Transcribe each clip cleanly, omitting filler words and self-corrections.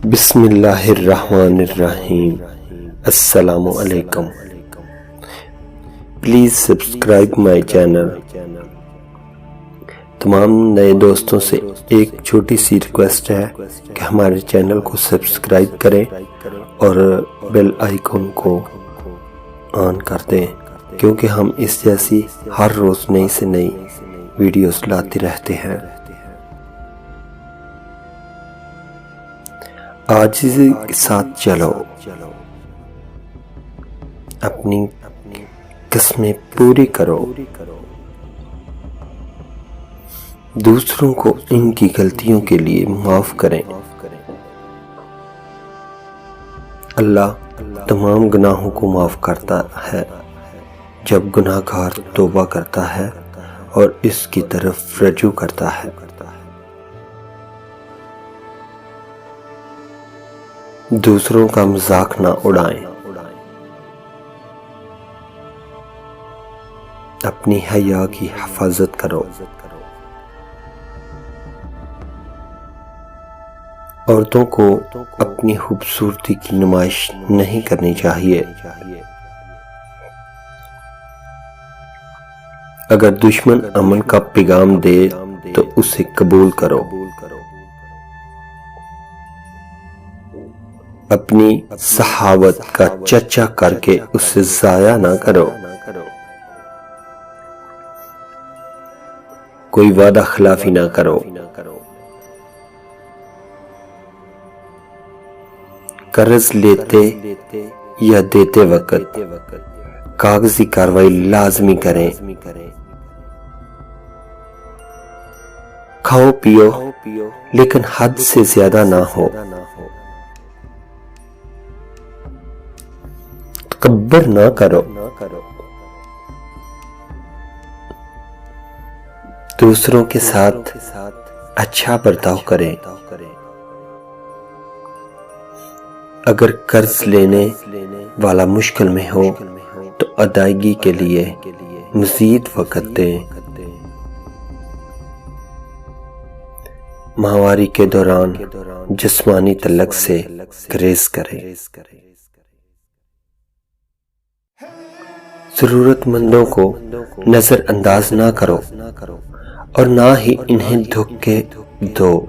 بسم اللہ الرحمن الرحیم۔ السلام علیکم۔ Please subscribe my channel. تمام نئے دوستوں سے ایک چھوٹی سی ریکویسٹ ہے کہ ہمارے چینل کو سبسکرائب کریں اور بیل آئیکن کو آن کر دیں، کیونکہ ہم اس جیسی ہر روز نئی سے نئی ویڈیوز لاتے رہتے ہیں۔ عاجزی کے ساتھ چلو، اپنی قسمیں پوری کرو، دوسروں کو ان کی غلطیوں کے لیے معاف کریں۔ اللہ تمام گناہوں کو معاف کرتا ہے جب گناہ گار توبہ کرتا ہے اور اس کی طرف رجوع کرتا ہے۔ دوسروں کا مذاق نہ اڑائیں، اپنی حیا کی حفاظت کرو۔ عورتوں کو اپنی خوبصورتی کی نمائش نہیں کرنی چاہیے۔ اگر دشمن امن کا پیغام دے تو اسے قبول کرو۔ اپنی صحابت کا چرچا کر کے اسے ضائع نہ کرو۔ کوئی وعدہ خلافی نہ کرو۔ قرض لیتے یا دیتے وقت کاغذی کارروائی لازمی کریں۔ کھاؤ پیو لیکن حد سے زیادہ نہ ہو۔ تکبر نہ کرو۔ دوسروں کے ساتھ اچھا برتاؤ کریں۔ اگر قرض لینے والا مشکل میں ہو تو ادائیگی کے لیے مزید وقت دیں۔ ماہواری کے دوران جسمانی تعلق سے گریز کریں۔ ضرورت مندوں کو نظر انداز نہ کرو اور نہ ہی انہیں دھوکے دو۔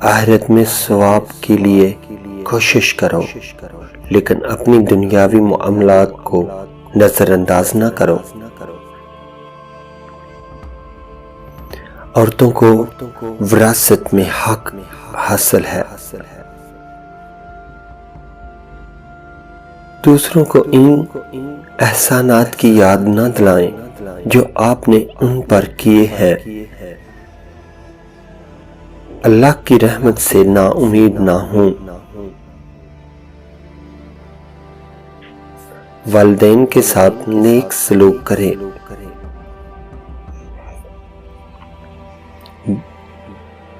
آخرت میں ثواب کے لیے کوشش کرو، لیکن اپنی دنیاوی معاملات کو نظر انداز نہ کرو۔ عورتوں کو وراثت میں حق حاصل ہے۔ دوسروں کو ان احسانات کی یاد نہ دلائیں جو آپ نے ان پر کیے ہیں۔ اللہ کی رحمت سے نا امید نہ ہوں۔ والدین کے ساتھ نیک سلوک کریں۔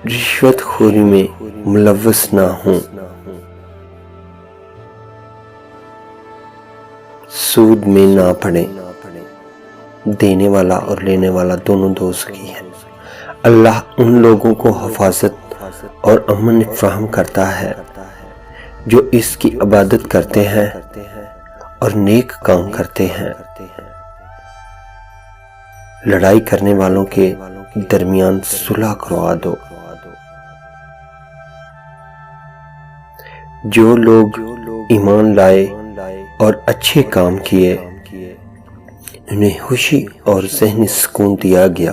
رشوت خوری میں ملوث نہ ہوں۔ سود میں نہ پڑیں۔ دینے والا اور لینے والا دونوں دوزخی ہیں۔ اللہ ان لوگوں کو حفاظت اور امن فراہم کرتا ہے جو اس کی عبادت کرتے ہیں اور نیک کام کرتے ہیں۔ لڑائی کرنے والوں کے درمیان صلح کروا دو۔ جو لوگ ایمان لائے اور اچھے کام کیے انہیں خوشی اور ذہنی سکون دیا گیا۔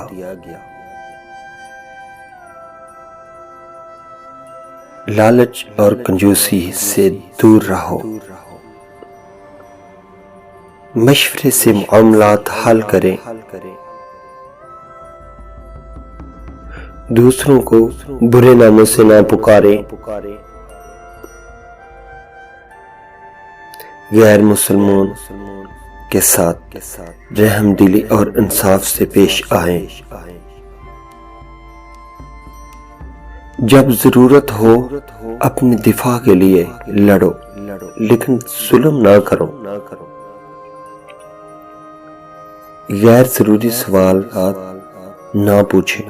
لالچ اور کنجوسی سے دور رہو۔ مشورے سے معاملات حل کریں۔ دوسروں کو برے ناموں سے نہ پکاریں۔ غیر مسلمان کے ساتھ رحم دلی اور انصاف سے پیش آئیں۔ جب ضرورت ہو اپنی دفاع کے لیے لڑو، لیکن ظلم نہ کرو۔ غیر ضروری سوالات نہ پوچھیں۔